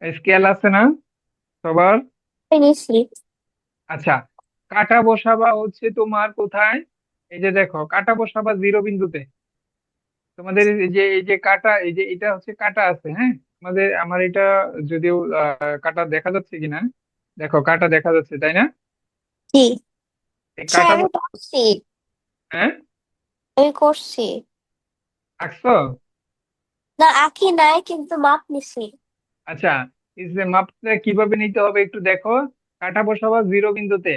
Scale আছে না সবার? নিশ্চয়ই। আচ্ছা, কাটা বসাবা হচ্ছে তোমার কোথায়? এই যে দেখো, কাটা বসাবা জিরো বিন্দুতে। তোমাদের এই যে কাটা, এই যে এটা হচ্ছে কাটা আছে, হ্যাঁ। আমার এটা যদিও কাটা দেখা যাচ্ছে কিনা, দেখো কাটা দেখা যাচ্ছে তাই না? জি এই স্যার, কাটা আমি করছি। হ্যাঁ, আমি করছি। আঁকছো? না, আঁকি নাই, কিন্তু মাপ নিছি। আচ্ছা, এই যে মাপটা কিভাবে নিতে হবে একটু দেখো। কাটা বসাবা জিরো বিন্দুতে,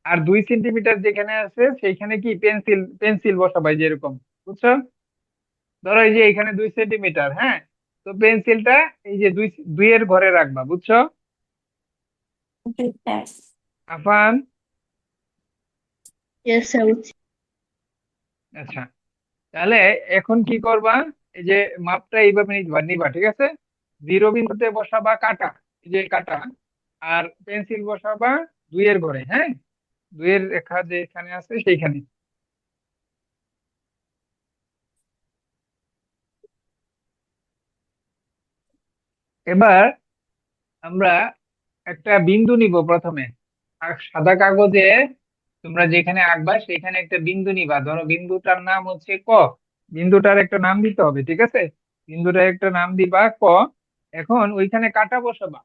আর 2 সেন্টিমিটার যেখানে আছে সেইখানে কি পেন্সিল পেন্সিল বসাবা, এই যে এরকম, বুঝছো? ধরো এই যে এখানে 2 সেন্টিমিটার, হ্যাঁ। তো পেন্সিলটা এই যে দুইয়ের ঘরে রাখবা, বুঝছো? জি স্যার। আফান, ইয়েস স্যার, বুঝছি। আচ্ছা, তাহলে এখন কি করবা? এই যে মাপটা এইভাবে নিবা নিবা, ঠিক আছে। জিরো বিন্দুতে বসাবা কাটা, এই যে কাটা, আর পেন্সিল বসাবা দুইয়ের ঘরে, হ্যাঁ। দুইয়ের রেখা যেখানে আছে সেইখানে। এবার আমরা একটা বিন্দু নিব প্রথমে। আর সাদা কাগজে তোমরা যেখানে আঁকবা সেখানে একটা বিন্দু নিবা, ধরো বিন্দুটার নাম হচ্ছে ক। বিন্দুটার একটা নাম দিতে হবে, ঠিক আছে। বিন্দুটার একটা নাম দিবা ক। এখন ওইখানে কাটা বসাবা।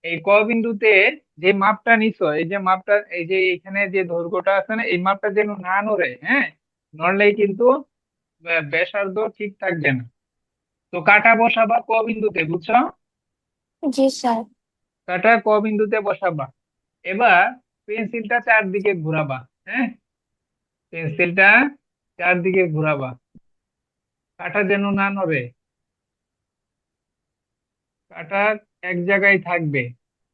এই ক বিন্দুতে যে মাপটা নিছো, এই যে মাপটা, এই যে এখানে যে দৈর্ঘ্যটা আছে না, এই মাপটা যেন না নড়ে, হ্যাঁ। নড়লেই কিন্তু ব্যাসার্ধ ঠিক থাকবে না। তো কাটা বসাবা ক বিন্দুতে, বুঝছো? জি স্যার। কাটা ক বিন্দুতে বসাবা। এবার পেন্সিলটা চারদিকে ঘোরাবা, হ্যাঁ। পেন্সিলটা চারদিকে ঘোরাবা, কাটা যেন না নড়ে। কাটা এক জায়গায় থাকবে।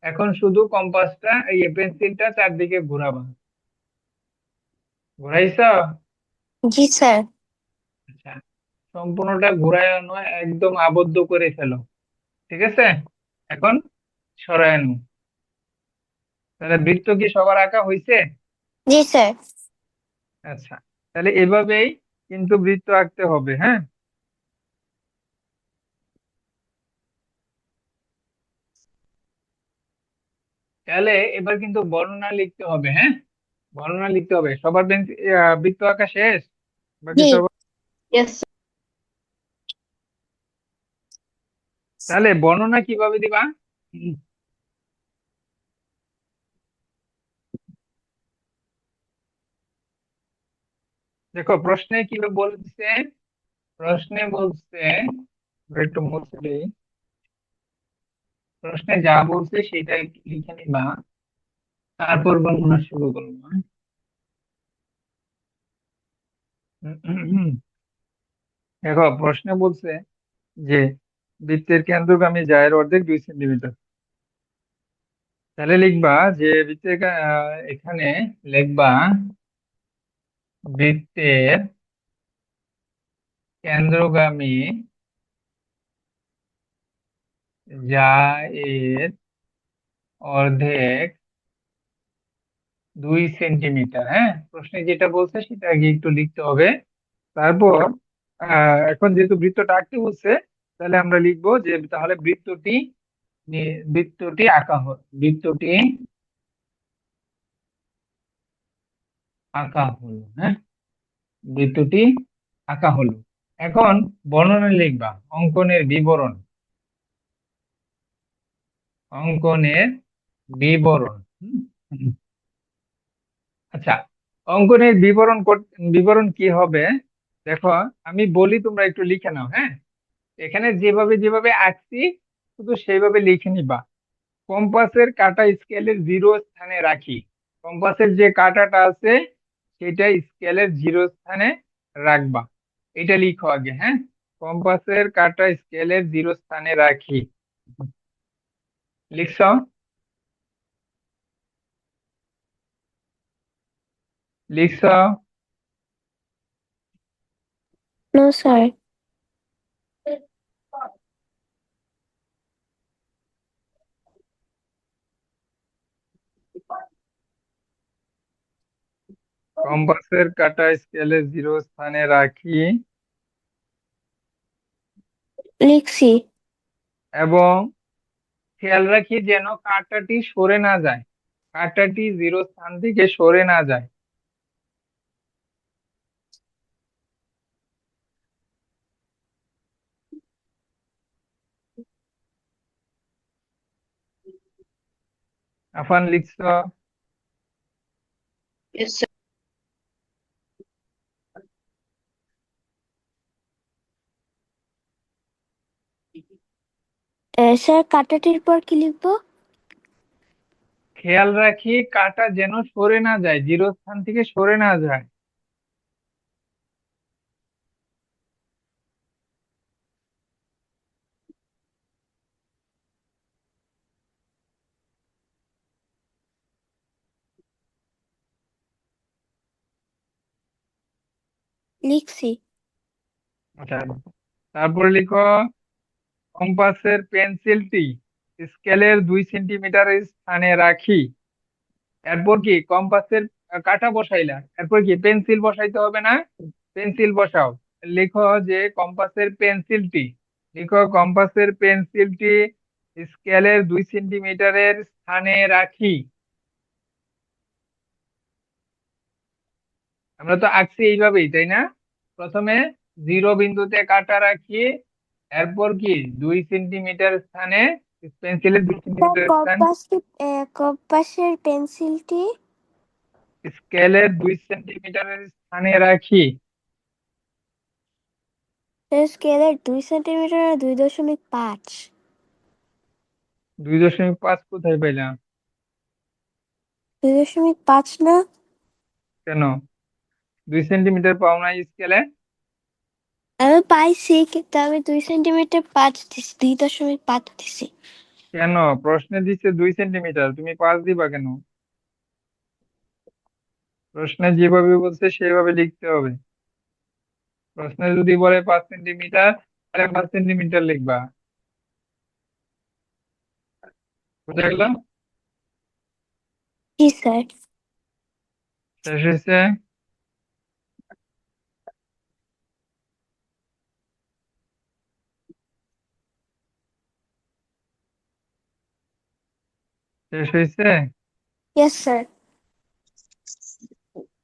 এখন শুধু কম্পাসটা, এই পেন্সিলটা চারদিকে ঘোরাবা। ঘোরাইছো? জি স্যার। আচ্ছা, সম্পূর্ণটা ঘুরায় নয়, একদম আবদ্ধ করে ফেলো, ঠিক আছে। এখন সরায় নো। তাহলে বৃত্ত কি সবার আঁকা হয়েছে? জি স্যার। আচ্ছা, তাহলে এভাবেই কিন্তু বৃত্ত আঁকতে হবে, হ্যাঁ। তাহলে এবার কিন্তু বর্ণনা লিখতে হবে, হ্যাঁ। বর্ণনা লিখতে হবে। সবার বৃত্ত আঁকা শেষ বাকি জি। সবার? ইয়েস। তাহলে বর্ণনা কিভাবে দিবা? হুম, দেখো প্রশ্নে কি বলছে। প্রশ্নে বলছে, একটু মুছে দিই। প্রশ্নে যা বলছে সেটাই লিখে নিবা, তারপর বর্ণনা শুরু করবো, হ্যাঁ? দেখো প্রশ্নে বলছে যে বৃত্তের কেন্দ্রগামী জায়ের অর্ধেক 2 সেন্টিমিটার। তাহলে লিখবা যে এখানে লিখবা বৃত্তের কেন্দ্রগামী জায়ের অর্ধেক 2 সেন্টিমিটার, হ্যাঁ। প্রশ্নে যেটা বলছে সেটা আগে একটু লিখতে হবে। তারপর এখন যেহেতু বৃত্তটা আঁকতে বলছে, তাহলে আমরা লিখবো যে তাহলে বৃত্তটি আঁকা হলো, বৃত্তটি আঁকা হলো, হ্যাঁ। বৃত্তটি আঁকা হলো। এখন বর্ণনা লিখবা, অঙ্কনের বিবরণ, অঙ্কনের বিবরণ। হুম? আচ্ছা, অঙ্কনের বিবরণ কি হবে? দেখো, আমি বলি তোমরা একটু লিখে নাও, হ্যাঁ। এখানে যেভাবে যেভাবে আঁকছি শুধু সেইভাবে লিখে নিবা। কম্পাসের কাঁটা স্কেলের জিরো স্থানে রাখি। কম্পাসের যে কাঁটাটা আছে সেটা স্কেলের জিরো স্থানে রাখবা। এটা লিখো আগে, হ্যাঁ। কম্পাসের কাঁটা স্কেলের জিরো স্থানে রাখি। লিখছ? লিখছ? No sir. কম্পাসের কাঁটা স্কেলের জিরো স্থানে রাখি লিখছি। এবং খেয়াল রাখি যেন কাঁটাটি সরে না যায়, কাঁটাটি জিরো স্থান থেকে সরে না যায়। আফান লিখছ? Yes, sir. স্যার কাটাটির পর কি লিখবো? খেয়াল রাখি কাঁটা যেন সরে না যায়, জিরো স্থান থেকে সরে না যায়। লিখছি। আচ্ছা, তারপর লিখো কম্পাসের পেন্সিলটি স্কেলের 2 সেন্টিমিটার স্থানে রাখি। এরপর কি কম্পাসের কাঁটা বসাইলা, এরপর কি পেন্সিল বসাইতে হবে না? পেন্সিল বসাও। লিখো যে কম্পাসের পেন্সিলটি, লিখো কম্পাসের পেন্সিলটি স্কেলের 2 সেন্টিমিটারের স্থানে রাখি। আমরা তো আঁকছি এইভাবেই, তাই না? প্রথমে জিরো বিন্দুতে কাঁটা রাখি, এরপর কি 2 সেন্টিমিটার স্থানে, পেন্সিলের দুই স্যার সেন্টিমিটার স্থান কম্পাসের পেন্সিলটি স্কেলের 2 সেন্টিমিটারের স্থানে রাখি। স্কেলের 2 সেন্টিমিটার 2.5। 2.5 কোথায় পেলাম? 2.5 না? কেন 2 সেন্টিমিটার পাও না স্কেলে? আমি পাইছি কিন্তু আমি 2.5 দিছি, 2.5 দিছি। কেন প্রশ্নে দিচ্ছে 2 সেন্টিমিটার, তুমি 5 দিবা কেন? প্রশ্নে যেভাবে বলছে সেভাবে লিখতে হবে। প্রশ্নে যদি বলে 5 সেন্টিমিটার, তাহলে 5 সেন্টিমিটার লিখবা। বুঝা গেল? জি স্যার। শেষ হয়েছে? শেষ হয়েছে? Yes sir.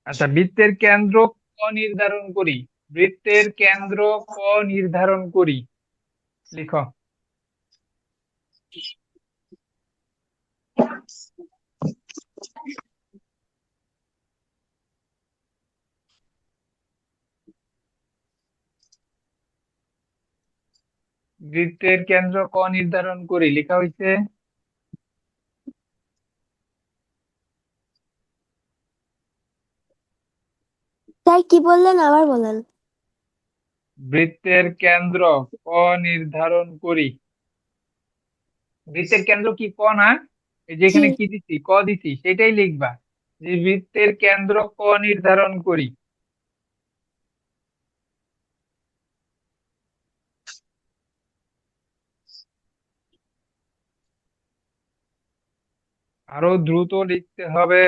আচ্ছা, বৃত্তের কেন্দ্র ক নির্ধারণ করি। বৃত্তের কেন্দ্র ক নির্ধারণ করি, লিখো। বৃত্তের কেন্দ্র ক নির্ধারণ করি লেখা হয়েছে। স্যার কি বললেন আবার বলেন। বৃত্তের কেন্দ্র ক নির্ধারণ করি। বৃত্তের কেন্দ্র কি ক না? এই যে জি। এখানে কি দিছি, ক দিছি, সেটাই লিখবা যে বৃত্তের কেন্দ্র ক নির্ধারণ করি। আরো দ্রুত লিখতে হবে।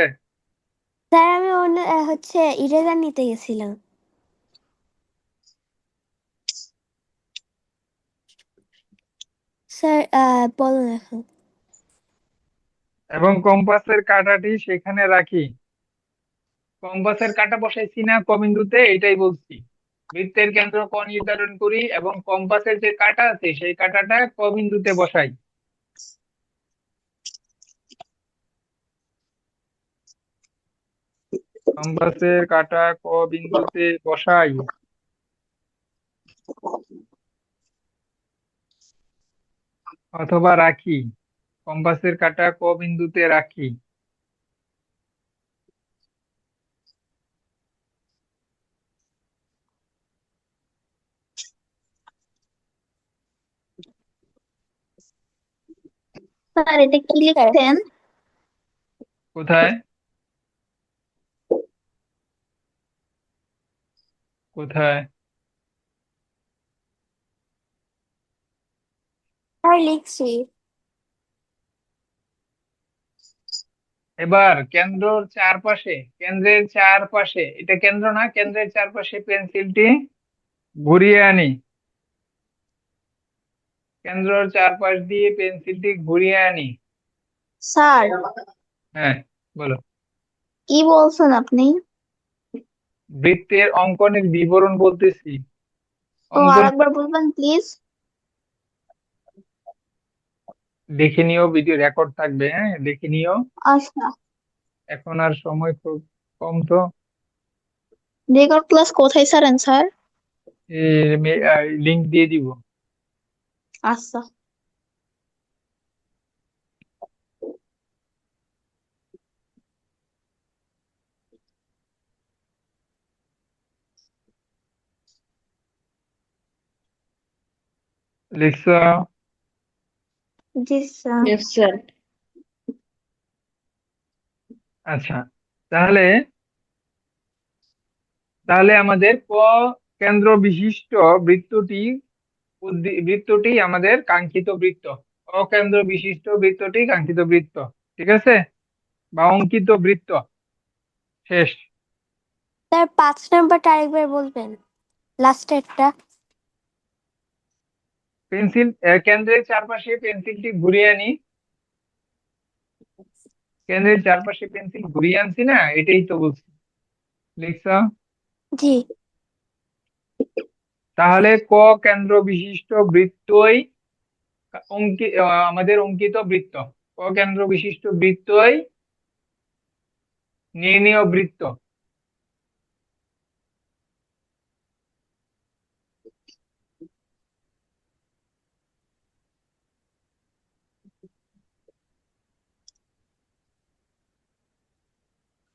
স্যার আমি হচ্ছে ইরেজার নিতে গেছিলাম। স্যার বলুন এখন। এবং কম্পাসের কাঁটাটি সেখানে রাখি। কম্পাসের কাঁটা বসাইছি না ক বিন্দুতে, এটাই বলছি। বৃত্তের কেন্দ্র ক নির্ধারণ করি এবং কম্পাসের যে কাঁটা আছে সেই কাঁটাটা ক বিন্দুতে বসাই। কম্পাসের কাঁটা ক বিন্দুতে বসাই অথবা রাখি। কম্পাসের কাঁটা ক বিন্দুতে রাখি। স্যার এটা কি স্যার লিখছেন? কোথায়? কোথায়? স্যার লিখছি। এবার কেন্দ্রর চারপাশে, কেন্দ্রের চারপাশে, এটা কেন্দ্র না, কেন্দ্রের চারপাশে পেন্সিলটি ঘুরিয়ে আনি। কেন্দ্রর চারপাশ দিয়ে পেন্সিলটি ঘুরিয়ে আনি। স্যার, হ্যাঁ, বলো। কি বলছেন আপনি? বৃত্তের অঙ্কনের বিবরণ বলতেছি। ও, অঙ্কন আরেকবার বলবেন প্লিজ। দেখে নিও, ভিডিও রেকর্ড থাকবে, হ্যাঁ দেখে নিও। আচ্ছা। এখন আর সময় খুব কম তো। রেকর্ড ক্লাস কোথায় ছাড়েন স্যার? লিংক দিয়ে দিব। আচ্ছা। লিখছো? জি স্যার। Yes, sir. আচ্ছা, তাহলে তাহলে আমাদের কেন্দ্র বিশিষ্ট বৃত্তটি বৃত্তটি আমাদের কাঙ্ক্ষিত বৃত্ত। অকেন্দ্র বিশিষ্ট বৃত্তটি কাঙ্ক্ষিত বৃত্ত। ঠিক আছে, বা অঙ্কিত বৃত্ত। শেষ। স্যার 5 নাম্বারটা আরেকবার বলবেন, লাস্টেরটা। কেন্দ্রের চারপাশে পেন্সিলটি ঘুরিয়ে আনি। কেন্দ্রের চারপাশে পেন্সিল ঘুরিয়ে আনছি না, এটাই তো বলছি। লিখছ? জি। তাহলে কেন্দ্র বিশিষ্ট বৃত্তই আমাদের অঙ্কিত বৃত্ত। কেন্দ্র বিশিষ্ট বৃত্তই নির্ণীয় বৃত্ত।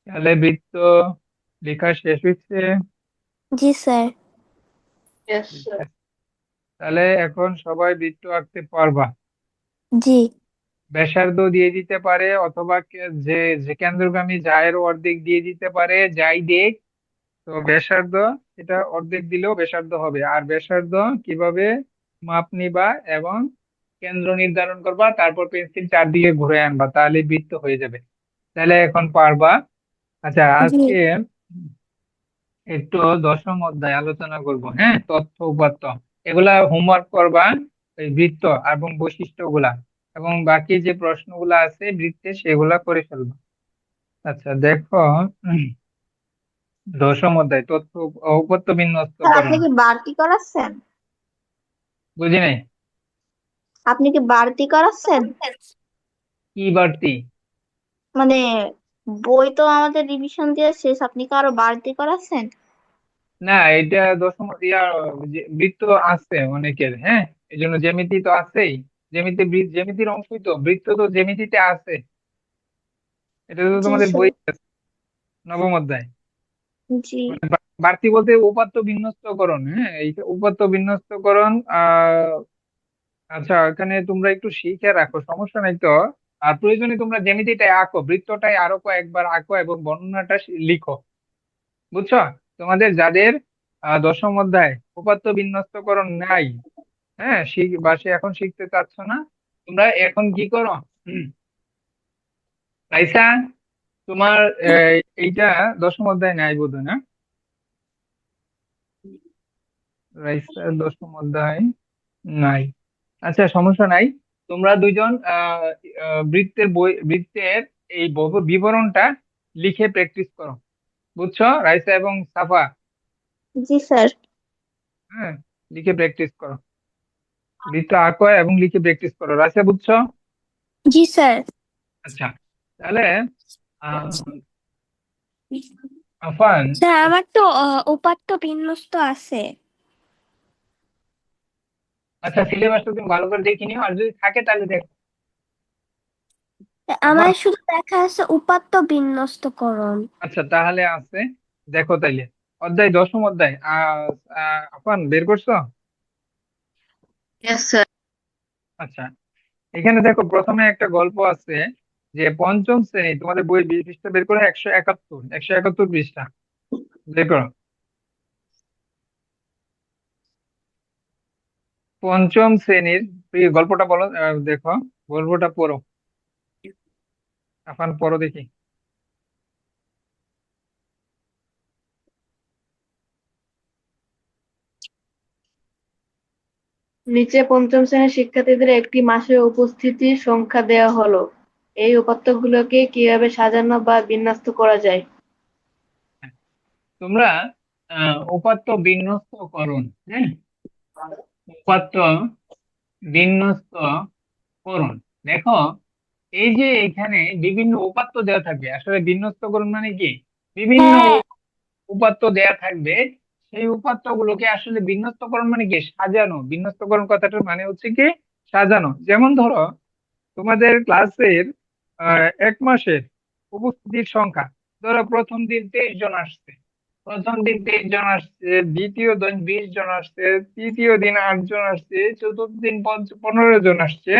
তাহলে বৃত্ত লেখা শেষ হচ্ছে। জি স্যার। Yes, ঠিক sir. আছে। তাহলে এখন সবাই বৃত্ত আঁকতে পারবা। জি। ব্যাসার্ধ দিয়ে দিতে পারে, অথবা যে যে কেন্দ্রগামী যায়ের অর্ধেক দিয়ে দিতে পারে, যাই দিক। তো ব্যাসার্ধ, এটা অর্ধেক দিলেও ব্যাসার্ধ হবে। আর ব্যাসার্ধ কিভাবে মাপ নিবা এবং কেন্দ্র নির্ধারণ করবা, তারপর পেন্সিল চারদিকে ঘুরে আনবা, তাহলে বৃত্ত হয়ে যাবে। তাহলে এখন পারবা। আচ্ছা, জি। আজকে একটু দশম অধ্যায় আলোচনা করব, হ্যাঁ, তথ্য উপাত্ত। এগুলা হোমওয়ার্ক করবা, এই বৃত্ত এবং বৈশিষ্ট্যগুলা, এবং বাকি যে প্রশ্নগুলা আছে বৃত্তে সেগুলা করে ফেলবা। আচ্ছা দেখো, উম, দশম অধ্যায় তথ্য উপাত্ত স্যার, আপনি বিন্যস্তকরণ। কি বাড়তি করাচ্ছেন? বুঝি নাই। আপনি কি বাড়তি করাচ্ছেন? কি বাড়তি? মানে, বই তো আমাদের রিভিশন দিয়ে শেষ, আপনি কি আরো বাড়তি করাচ্ছেন? না, এটা দশম বৃত্ত আছে অনেকের, হ্যাঁ। এই জন্য জ্যামিতি তো আছেই। জ্যামিতির অংশই তো বৃত্ত, তো জ্যামিতিতে আছে। এটা তো জি তোমাদের বই স্যার। আছে, নবম অধ্যায়। জি। মানে বাড়তি বলতে উপাত্ত বিন্যস্তকরণ, হ্যাঁ, এই উপাত্ত বিন্যস্তকরণ। আচ্ছা, এখানে তোমরা একটু শিখে রাখো, সমস্যা নাই তো। আর প্রয়োজনে তোমরা জ্যামিতিটাই আঁকো, বৃত্তটাই আরো কয়েকবার আঁকো এবং বর্ণনাটা লিখো। বুঝছো? তোমাদের যাদের দশম অধ্যায় উপাত্ত বিন্যস্তকরণ নাই, হ্যাঁ, বা সে এখন শিখতে চাচ্ছ না, তোমরা এখন কি করো? হুম, রাইসা, তোমার এইটা দশম অধ্যায় নাই বোধহয়, না? রাইসা দশম অধ্যায় নাই। আচ্ছা, সমস্যা নাই। তোমরা দুইজন বৃত্তের এই বিবরণটা লিখে প্র্যাকটিস করো। বুঝছো, রাইসা এবং সাফা? জি স্যার। হ্যাঁ, লিখে প্র্যাকটিস করো। বৃত্ত আঁকো এবং লিখে প্র্যাকটিস করো। রাইসা, বুঝছো? জি স্যার। আচ্ছা, তাহলে আহ, আফান, স্যার আমার তো উপাত্ত বিন্যস্ত আছে। আচ্ছা সিলেবাসটা তুমি ভালো করে দেখে নিও, আর যদি থাকে তাহলে দেখো। আমার আফান, শুধু দেখা আছে উপাত্ত বিন্যস্তকরণ। আচ্ছা তাহলে আছে, দেখো তাইলে। অধ্যায় দশম অধ্যায় আফান বের করছো? Yes, sir. আচ্ছা, এখানে দেখো প্রথমে একটা গল্প আছে, যে পঞ্চম শ্রেণী, তোমাদের বই পৃষ্ঠা বের করে 171 পৃষ্ঠা বের করো। পঞ্চম শ্রেণীর এই গল্পটা বলো, দেখো গল্পটা পড়ো। এখন পড়ো দেখি। নিচে পঞ্চম শ্রেণীর শিক্ষার্থীদের একটি মাসে উপস্থিতির সংখ্যা দেওয়া হলো। এই উপাত্তগুলোকে কিভাবে সাজানো বা বিন্যস্ত করা যায়? তোমরা উপাত্ত বিন্যস্তকরণ, হ্যাঁ, উপাত্ত বিন্যস্তকরণ, দেখো এই যে এখানে বিভিন্ন উপাত্ত দেওয়া থাকবে, আসলে বিন্যস্তকরণ মানে কি, বিভিন্ন হ্যাঁ। উপাত্ত দেয়া থাকবে, সেই উপাত্তগুলোকে আসলে বিন্যস্তকরণ মানে কি, সাজানো। বিন্যস্তকরণ কথাটার মানে হচ্ছে কি সাজানো। যেমন ধরো তোমাদের ক্লাসের এক মাসের উপস্থিতির সংখ্যা, ধরো প্রথম দিন 23 জন আসছে, প্রথম দিন 23 জন আসছে, দ্বিতীয় দিন 20 জন আসছে, তৃতীয় দিন 8 জন আসছে, চতুর্থ দিন 15 জন আসছে,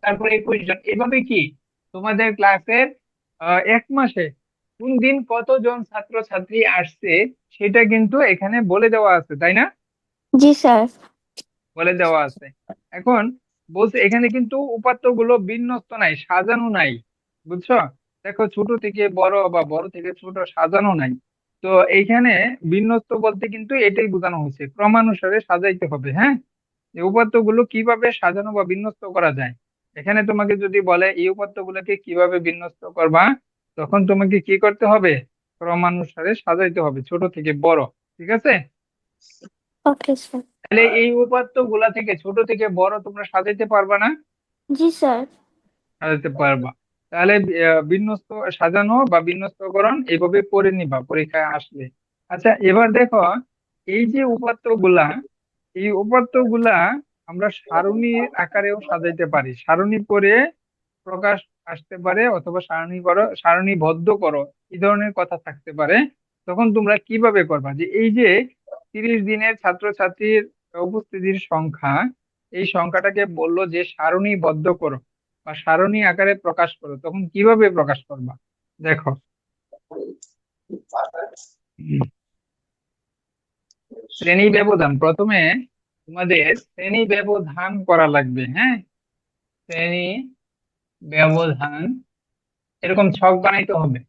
তারপরে 21 জন, এভাবে কি তোমাদের ক্লাসের এক মাসে কোন দিন কতজন ছাত্রছাত্রী আসছে সেটা কিন্তু এখানে বলে দেওয়া আছে, তাই না? জি স্যার। বলে দেওয়া আছে। এখন বলছে এখানে কিন্তু উপাত্ত গুলো বিন্যস্ত নাই, সাজানো নাই, বুঝছো? দেখো ছোট থেকে বড় বা বড় থেকে ছোট, সাজানো নাই। তো এইখানে বিন্যস্ত বলতে কিন্তু এটাই বোঝানো হয়েছে, ক্রমানুসারে সাজাইতে হবে। হ্যাঁ, এই উপাত্ত গুলো কিভাবে সাজানো বা বিন্যস্ত করা যায়, এখানে তোমাকে যদি বলে এই উপাত্ত গুলোকে কিভাবে বিন্যস্ত করবা, তখন তোমাকে কি করতে হবে, ক্রমানুসারে সাজাইতে হবে ছোট থেকে বড়। ঠিক আছে? Okay sir. তাহলে এই উপাত্ত গুলা থেকে ছোট থেকে বড় তোমরা সাজাইতে পারবা না? জি স্যার। সাজাতে পারবা। তাহলে বিন্যস্ত, সাজানো বা বিন্যস্তকরণ এইভাবে করে নিবা পরীক্ষায় আসলে। আচ্ছা, এবার দেখো এই যে উপাত্ত গুলা, এই উপাত্ত গুলা আমরা সারণীর আকারেও সাজাইতে পারি। সারণী করে প্রকাশ আসতে পারে, অথবা সারণী করো, সারণীবদ্ধ করো, এই ধরনের কথা থাকতে পারে। তখন তোমরা কিভাবে করবা, যে এই যে 30 দিনের ছাত্রছাত্রীর উপস্থিতির সংখ্যা, এই সংখ্যাটাকে বললো যে সারণীবদ্ধ করো বা সারণী আকারে প্রকাশ করো, তখন কিভাবে প্রকাশ করবা? দেখো, উম, শ্রেণী ব্যবধান, প্রথমে তোমাদের শ্রেণী ব্যবধান করা লাগবে। হ্যাঁ, শ্রেণী ব্যবধান এরকম ছক বানাইতে হবে।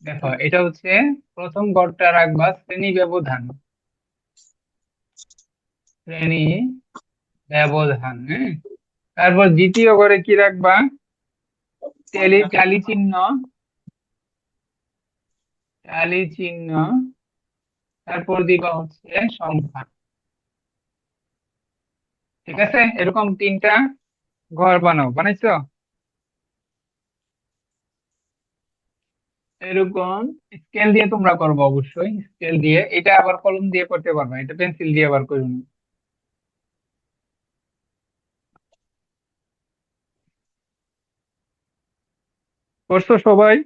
দেখো এটা হচ্ছে প্রথম ঘরটা রাখবা শ্রেণী ব্যবধান, শ্রেণী ব্যবধান, হ্যাঁ। তারপর দ্বিতীয় ঘরে কি রাখবা, টালি চিহ্ন, টালি চিহ্ন, তারপর দিবা হচ্ছে সংখ্যা। ঠিক আছে, এরকম 3টা ঘর বানাও, বানাইছো? এরকম স্কেল দিয়ে তোমরা করবো, অবশ্যই স্কেল দিয়ে। এটা আবার কলম দিয়ে করতে পারবা, এটা পেন্সিল দিয়ে আবার করো না। করছো সবাই?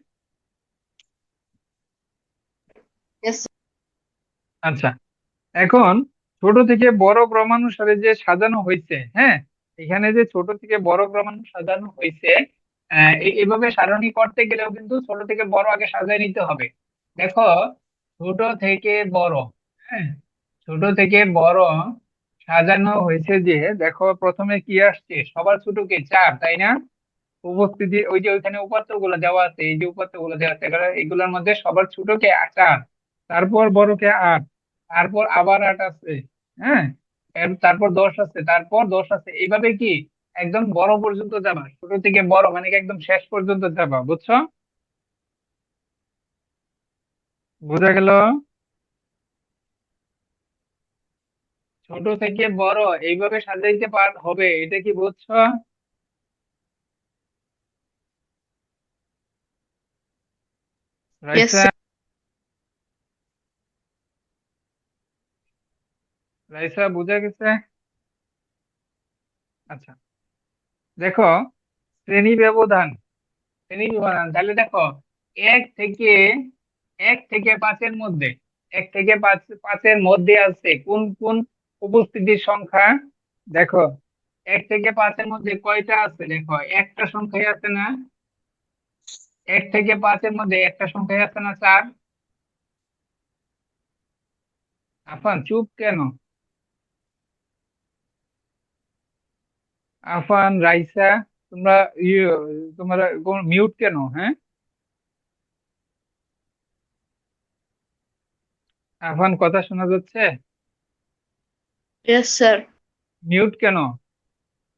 Yes, আচ্ছা, এখন ছোট থেকে বড় ক্রমানুসারে যে সাজানো হয়েছে, হ্যাঁ, এখানে যে ছোট থেকে বড় ক্রমানুসারে সাজানো হয়েছে, এভাবে সারণী করতে গেলেও কিন্তু ছোট থেকে বড় আগে সাজায় নিতে হবে। দেখো ছোট থেকে বড়, হ্যাঁ, ছোট থেকে বড় সাজানো হয়েছে যে, দেখো প্রথমে কি আসছে, সবার ছোট কে 4, তাই না? উপস্থিতি ওই যে ওইখানে উপাত্ত গুলো দেওয়া আছে, এই যে উপাত্ত গুলো দেওয়া আছে, এগুলোর মধ্যে সবার ছোট কে 4, তারপর বড় কে 8, তারপর আবার 8 আছে, হ্যাঁ, তারপর 10 আছে, তারপর 10 আছে, এইভাবে কি একদম বড় পর্যন্ত যাবা, ছোট থেকে বড় মানে কি একদম শেষ পর্যন্ত যাবা, বুঝছো? বোঝা গেল? ছোট থেকে বড় এইভাবে সাজাইতে হবে, এটা কি বুঝছো? yes, Raisa, sir. রাইসা বুঝা গেছে? আচ্ছা, দেখো শ্রেণী ব্যবধান, শ্রেণী ব্যবধান, তাহলে দেখো এক থেকে 1 থেকে 5-এর মধ্যে, 1 থেকে 5 5-এর মধ্যে আছে কোন কোন উপস্থিতির সংখ্যা? দেখো 1 থেকে 5-এর মধ্যে কয়টা আছে, দেখো একটা সংখ্যাই আছে না? 1 থেকে 5-এর মধ্যে একটা সংখ্যাই আছে না, 4। আফান চুপ কেন? আফান, রাইসা, তোমরা ইয়ে, তোমরা মিউট কেন? হ্যাঁ, আফান কথা শোনা যাচ্ছে? Yes sir. মিউট কেন?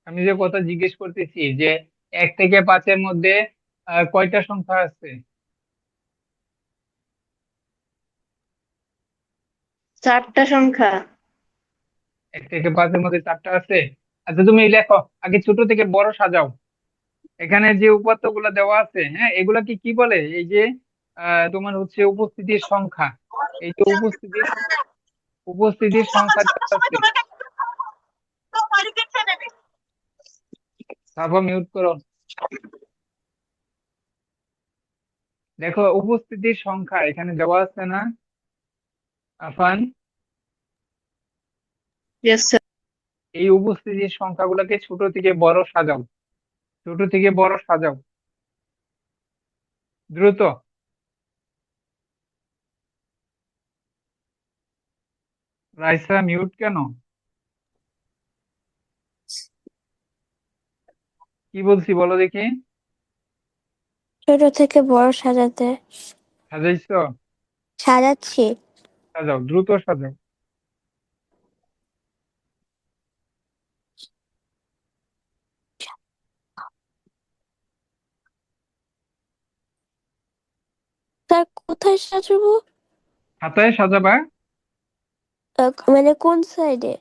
আমি যে কথা জিজ্ঞেস করতেছি যে 1 থেকে 5-এর মধ্যে কয়টা সংখ্যা আছে? 4টা সংখ্যা। 1 থেকে 5-এর মধ্যে 4টা আছে। আচ্ছা তুমি লেখো, আগে ছোট থেকে বড় সাজাও। এখানে যে উপাত্তগুলো দেওয়া আছে, হ্যাঁ, এগুলা কি কি বলে? এই যে তোমার হচ্ছে উপস্থিতির সংখ্যা। এই যে উপস্থিতির উপস্থিতির সংখ্যা দেওয়া আছে। তারপর মিউট করো। দেখো উপস্থিতির সংখ্যা এখানে দেওয়া আছে না আফান? Yes sir. এই উপস্থিতির সংখ্যাগুলোকে ছোট থেকে বড় সাজাও, ছোট থেকে বড় সাজাও দ্রুত। রাইসা মিউট কেন? কি বলছি বলো দেখি। ছোট থেকে বড় সাজাতে সাজাইছো? সাজাচ্ছি। সাজাও, দ্রুত সাজাও। স্যার কোথায় সাজাবো? খাতায় সাজাবা? মানে কোন সাইডে?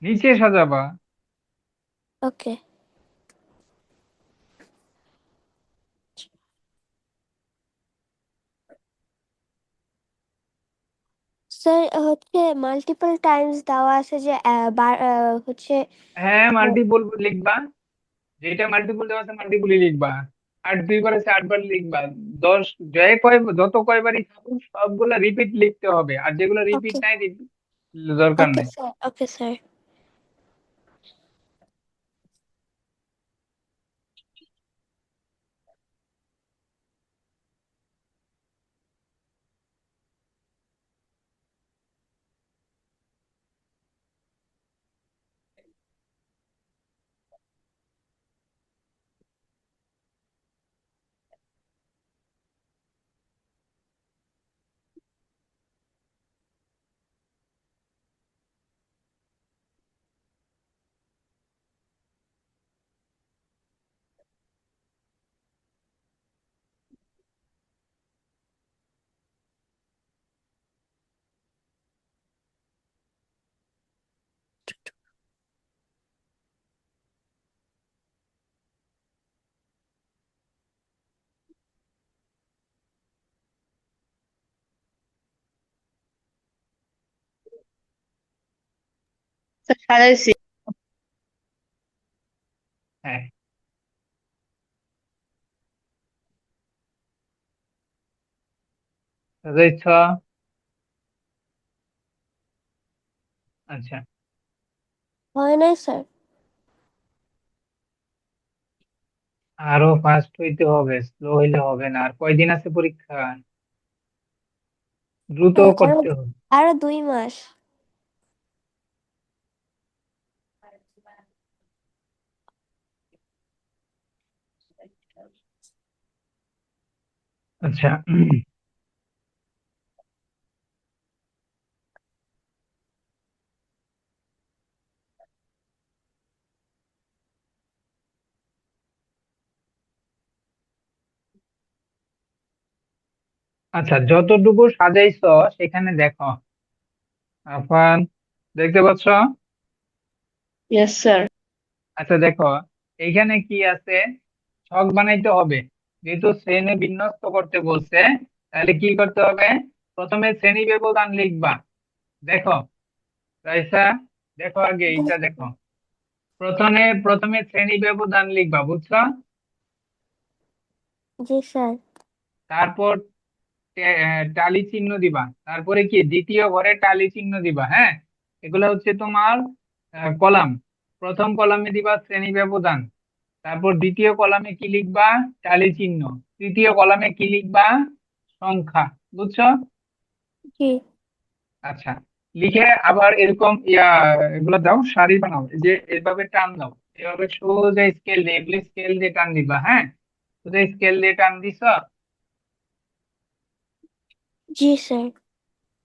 নিচে সাজাবা। ওকে স্যার, হচ্ছে মাল্টিপল টাইমস দেওয়া আছে যে হচ্ছে হ্যাঁ, মাল্টিপল লিখবা। যেটা মাল্টিপল দেওয়া আছে মাল্টিপলই লিখবা। 8 2 বার আছে 8 বার লিখবা। 10 যত কয়বারই থাকুক সবগুলা রিপিট লিখতে হবে, আর যেগুলো রিপিট ওকে নাই দরকার ওকে নাই। Sir, okay sir. স্যার সাজাইছি। হ্যাঁ, সাজাইছ? আচ্ছা, হয় নাই স্যার। আরো ফাস্ট হইতে হবে, স্লো হইলে হবে না। আর কয়দিন আছে পরীক্ষা? দ্রুত আরো করতে হবে। আরো 2 মাস। আচ্ছা, আচ্ছা, যতটুকু সাজাইছো সেখানে দেখো আফান, দেখতে পাচ্ছ? Yes sir. আচ্ছা দেখো, এইখানে কি আছে? ছক বানাইতে হবে। যেহেতু শ্রেণী বিন্যস্ত করতে বলছে, তাহলে কি করতে হবে? প্রথমে শ্রেণী ব্যবধান লিখবা। দেখো রাইসা, দেখো আগে জি এইটা দেখো। প্রথমে প্রথমে শ্রেণী ব্যবধান লিখবা, বুঝছো? জি স্যার। তারপর টালি চিহ্ন দিবা। তারপরে কি দ্বিতীয় ঘরে টালি চিহ্ন দিবা, হ্যাঁ। এগুলো হচ্ছে তোমার কলাম। প্রথম কলামে দিবা শ্রেণী ব্যবধান। তারপর দ্বিতীয় কলামে কি লিখবা? টালি চিহ্ন। তৃতীয় কলামে কি লিখবা? সংখ্যা। বুঝছো? জি আচ্ছা, লিখে আবার এরকম এগুলো দাও, সারি বানাও। এই যে এভাবে টান দাও, এভাবে সোজা স্কেল দিয়ে, এগুলো স্কেল দিয়ে টান দিবা, হ্যাঁ। সোজা স্কেল দিয়ে টান দিছ। জি স্যার।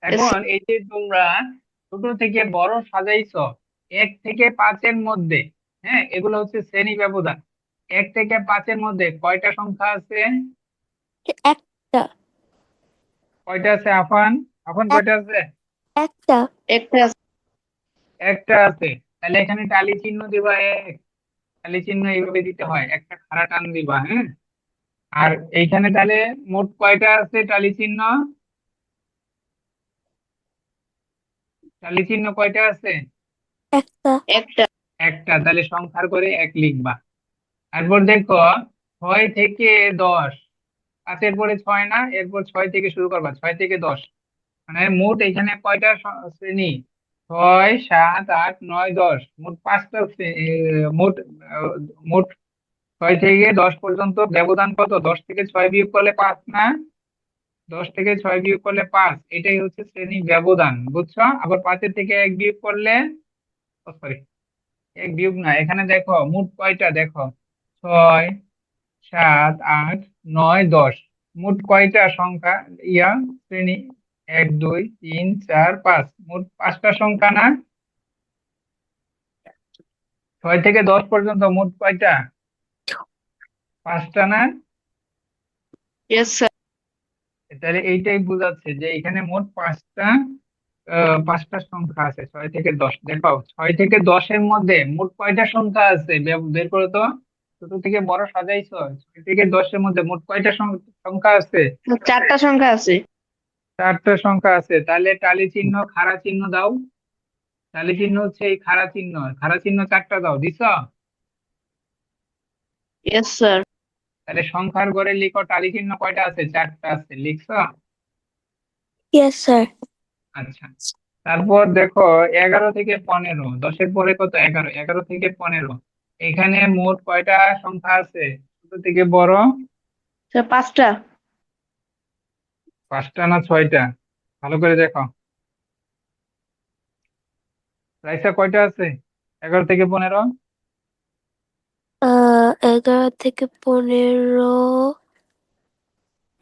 ইয়েস এখন স্যার। এই যে তোমরা ছোট থেকে বড় সাজাইছো 1 থেকে 5-এর মধ্যে। হ্যাঁ, এগুলো হচ্ছে শ্রেণী ব্যবধান। 1 থেকে 5-এর মধ্যে কয়টা সংখ্যা আছে? একটা কয়টা আছে আফান? আফান এক- কয়টা আছে? একটা একটা একটা আছে। তাহলে এখানে টালি চিহ্ন দিবা এক। টালি চিহ্ন এইভাবে দিতে হয়, একটা খাড়া টান দিবা। হ্যাঁ, আর এইখানে তাহলে মোট কয়টা আছে টালি চিহ্ন? টালি চিহ্ন কয়টা আছে? একটা একটা একটা। তাহলে সংখ্যার করে এক লিখবা। তারপর দেখো 6 থেকে 10, 5-এর পরে 6 না, এরপর 6 থেকে শুরু করবা, 6 থেকে 10। মানে মোট এখানে কয়টা শ্রেণী? 6, 7, 8, 9, 10, মোট 5টা মোট আহ, মোট 6 থেকে 10 পর্যন্ত ব্যবধান কত? 10 থেকে 6 বিয়োগ করলে 5 না? 10 থেকে 6 বিয়োগ করলে 5, এটাই হচ্ছে শ্রেণী ব্যবধান, বুঝছো? আবার 5-এর থেকে 1 বিয়োগ করলে, সরি, 1 বিয়োগ না, এখানে দেখো মোট কয়টা দেখো, 6, 7, 8, 9, 10, মোট কয়টা সংখ্যা? শ্রেণী? 1, 2, 3, 4, 5, মোট 5টা সংখ্যা না? 6 থেকে 10 পর্যন্ত মোট কয়টা? 5টা না? Yes sir. তাহলে এইটাই বোঝাচ্ছে যে এখানে মোট 5টা সংখ্যা আছে 6 থেকে 10। দেখো 6 থেকে 10-এর মধ্যে মোট কয়টা সংখ্যা আছে বের করো তো। ছোট থেকে বড় সাজাইছো, 6 থেকে 10-এর মধ্যে মোট কয়টা সংখ্যা আছে? চারটা সংখ্যা আছে। 4টা সংখ্যা আছে। তাহলে টালি চিহ্ন খাড়া চিহ্ন দাও। টালি চিহ্ন হচ্ছে এই খাড়া চিহ্ন, খাড়া চিহ্ন 4টা দাও, দিছো? Yes sir. তাহলে সংখ্যার ঘরে লিখো টালি চিহ্ন কয়টা আছে? 4টা আছে, লিখছো? Yes sir. আচ্ছা, তারপর দেখো 11 থেকে 15, 10-এর পরে কত? 11, 11 থেকে 15, এখানে মোট কয়টা সংখ্যা আছে ছোট থেকে বড়? স্যার পাঁচটা। 5টা না 6টা? ভালো করে দেখো। রাইসা কয়টা আছে 11 থেকে 15? 11 থেকে 15,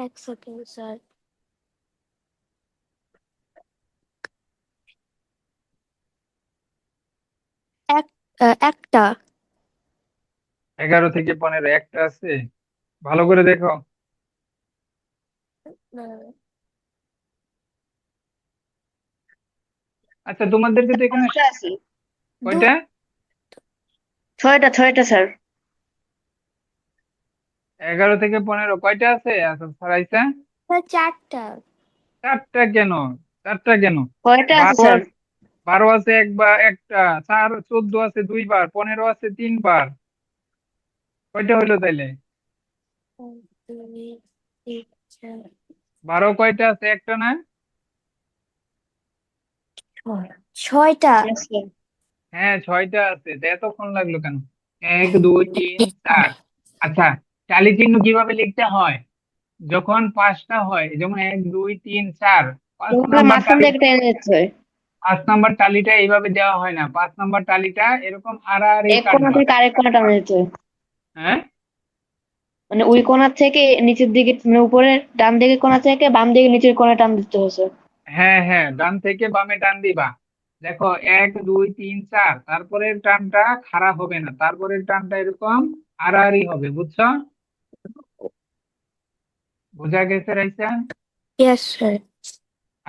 1 সেকেন্ড স্যার। এক একটা 11 থেকে 15 একটা আছে? ভালো করে দেখো। আহ, আচ্ছা, তোমাদেরকে তো এখানে পাঁচটা আছে। দু কয়টা? ছয়টা ছয়টা স্যার। 11 থেকে 15 কয়টা আছে? আচ্ছা রাইসা, চারটা। 4টা কেন? 4টা কেন? কয়টা আছে 12 স্যার? আছে, 12 আছে একবার একটা, 4, 14 আছে 2 বার, 15 আছে 3 বার। কয়টা হইলো তাইলে? 1, 2, 3, 4, 12 কয়টা আছে? একটা না? 6টা। Yes sir. হ্যাঁ, 6টা আছে। তা এতক্ষণ লাগলো কেন? 1, 2, 3, 4। আচ্ছা, টালি চিহ্ন কিভাবে লিখতে হয়? যখন 5টা হয়, যেমন 1, 2, 3, 4, পাঁচ এগুলো নাম্বার মাঝখান টালি, থেকে টেনে নিতে হয়। 5 নাম্বার টালিটা এইভাবে দেওয়া হয় না। 5 নাম্বার টালিটা এরকম আড়াআড়ি এক কোণা কাটবা। থেকে আরেক কোণা টানে নিতে হয়। হ্যাঁ, মানে ওই কোণা থেকে নিচের দিকে, মানে উপরের ডান দিকে কোণা থেকে বাম দিকে নিচের কোণা টান দিতে হয় স্যার। হ্যাঁ, হ্যাঁ, ডান থেকে বামে টান দিবা। দেখো 1, 2, 3, 4, তারপরের টানটা খাড়া হবে না, তারপরের টানটা এরকম আড়াআড়ি হবে, বুঝছো? বোঝা গেছে রাইসা? Yes sir.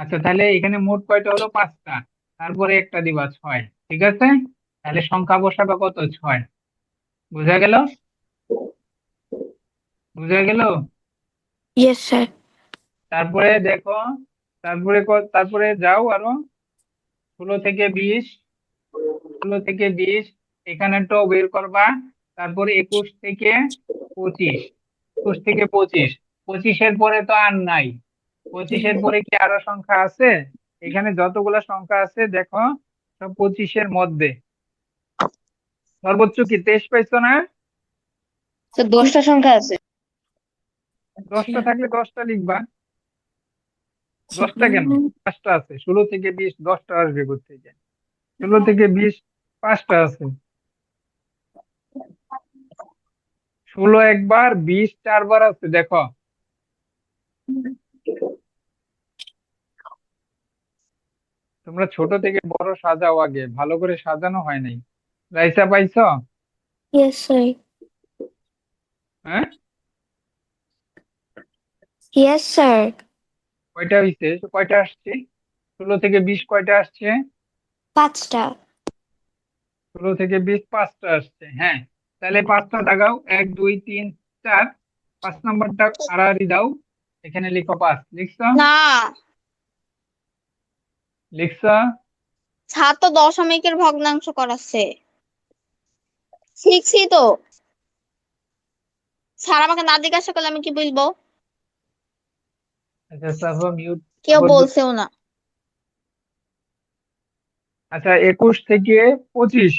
আচ্ছা, তাহলে এখানে মোট কয়টা হলো? 5টা। তারপরে একটা দিবা 6, ঠিক আছে? তাহলে সংখ্যা বসাবা কত? 6। বোঝা গেল? বোঝা গেল? Yes sir. তারপরে দেখো, তারপরে যাও আরো 16 থেকে 20, 16 থেকে 20, এখানে তো বের করবা। তারপরে 21 থেকে 25, 21 থেকে 25, 25-এর পরে তো আর নাই। 25-এর পরে কি আরো সংখ্যা আছে? এখানে যতগুলা সংখ্যা আছে দেখো, সব 25-এর মধ্যে। সর্বোচ্চ কি 23 পাইছো না? স্যার 10টা সংখ্যা আছে। 10টা থাকলে 10টা লিখবা। 10টা কেন? 5টা আছে। 16 থেকে 20, 10টা আসবে কোত্থেকে? 16 থেকে 20, 5টা আছে। 16 একবার, 20 4 বার আছে, দেখো। তোমরা ছোট থেকে বড় সাজাও, আগে ভালো করে সাজানো হয় নাই। রাইসা পাইছো? Yes sir. হ্যাঁ, ইয়েস স্যার। কয়টা হইছে, কয়টা আসছে? 16 থেকে 20 কয়টা আসছে? 5টা। 16 থেকে 20 5টা আসছে, হ্যাঁ। তাহলে 5টা দাগাও, 1 2 3 4। 5 নাম্বারটা আড়াআড়ি দাও, এখানে লিখো 5। লিখছো? না, লিখছো? স্যার তো দশমিকের ভগ্নাংশ করাচ্ছে। শিখছি তো। স্যার আমাকে না জিজ্ঞাসা করলে আমি কি বলবো? আচ্ছা সাফা মিউট। কেউ বলছেও না। আচ্ছা 21 থেকে 25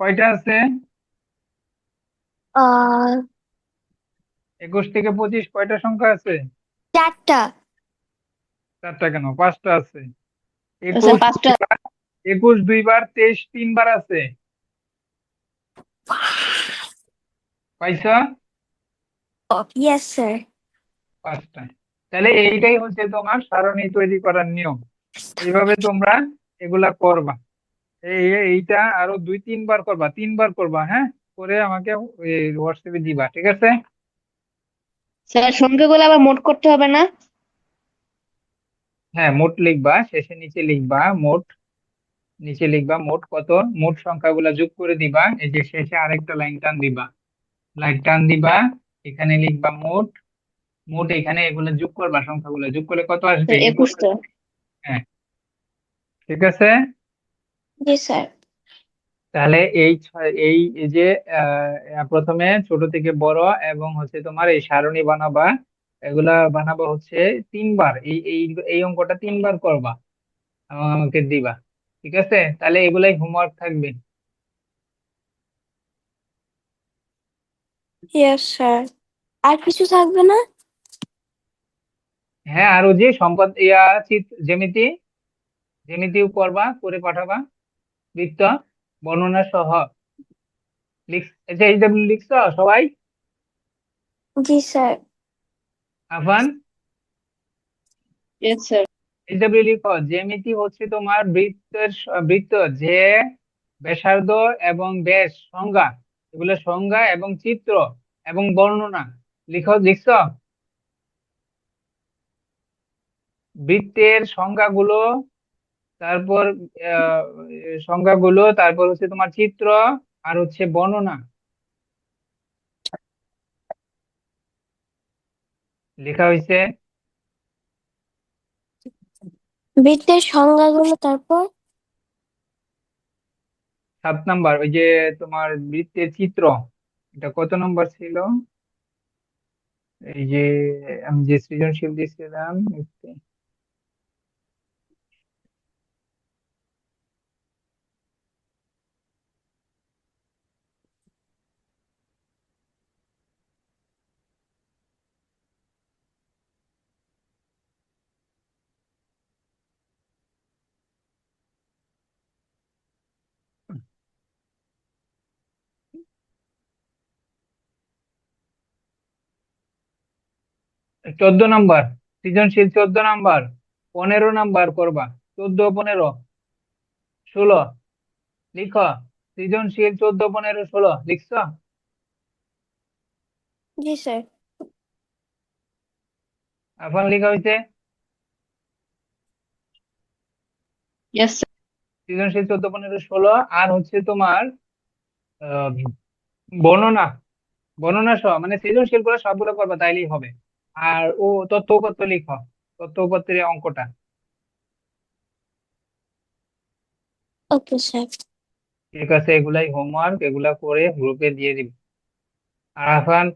কয়টা আছে? আহ 21 থেকে 25 কয়টা সংখ্যা আছে? 4টা। 4টা কেন, 5টা আছে। স্যার 5টা। 21 2 বার, 23 3 বার আছে। পাইছো? Yes sir. 5টা। তাহলে এইটাই হচ্ছে তোমার সারণী তৈরি করার নিয়ম। এইভাবে তোমরা এগুলা করবা। এইটা আরো 2 3 বার করবা, 3 বার করবা, হ্যাঁ। করে আমাকে হোয়াটসঅ্যাপে দিবা, ঠিক আছে? স্যার সংখ্যাগুলো আবার মোট করতে হবে না? হ্যাঁ, মোট লিখবা, শেষে নিচে লিখবা মোট। নিচে লিখবা মোট কত, মোট সংখ্যাগুলা যোগ করে দিবা, এই যে শেষে আরেকটা লাইন টান দিবা। লাইন টান দিবা, এখানে লিখবা মোট। মোট এখানে এগুলো যোগ করবা, সংখ্যাগুলো যোগ করলে কত আসবে স্যার এগুলো। 21টা। হ্যাঁ, ঠিক আছে। জি স্যার। তাহলে এই যে প্রথমে ছোট থেকে বড় এবং হচ্ছে তোমার এই সারণী বানাবা। এগুলা বানাবা হচ্ছে 3 বার, এই অঙ্কটা 3 বার করবা এবং আমাকে দিবা, ঠিক আছে? তাহলে এগুলাই হোমওয়ার্ক থাকবে। Yes sir. আর কিছু থাকবে না? হ্যাঁ, আরো যে সম্পদ জ্যামিতি, জ্যামিতিও করবা, করে পাঠাবা। বৃত্ত বর্ণনা সহ আচ্ছা এইচডব্লিউ লিখছো সবাই? জি sir. Afan, yes sir. HW লিখো। জ্যামিতি হচ্ছে তোমার বৃত্ত যে ব্যাসার্ধ এবং ব্যাস সংজ্ঞা, এগুলো সংজ্ঞা এবং চিত্র এবং বর্ণনা। লিখছো? বৃত্তের সংজ্ঞাগুলো, তারপর আহ, সংজ্ঞাগুলো, তারপর হচ্ছে তোমার চিত্র, আর হচ্ছে বর্ণনা। লেখা হয়েছে। বৃত্তের সংজ্ঞাগুলো, তারপর 7 নাম্বার, ওই যে তোমার বৃত্তের চিত্র, এটা কত নম্বর ছিল? এই যে আমি যে সৃজনশীল দিয়েছিলাম, 14 নাম্বার, সৃজনশীল 14 নাম্বার। 15 নাম্বার করবা, 14 15 16 লিখো। সৃজনশীল 14 15 16 লিখছো? জি স্যার। এখন লেখা হয়েছে। Yes sir. সৃজনশীল 14 15 16, আর হচ্ছে তোমার আহ, বর্ণনা, বর্ণনা সহ মানে সৃজনশীল করে সবগুলো করবা, তাইলেই হবে। আর ও তথ্য উপাত্ত লিখো, তথ্য উপাত্তের অঙ্কটা। Okay sir. ঠিক আছে, এগুলাই হোমওয়ার্ক, এগুলা করে গ্রুপে দিয়ে দিবি। আর আরফান,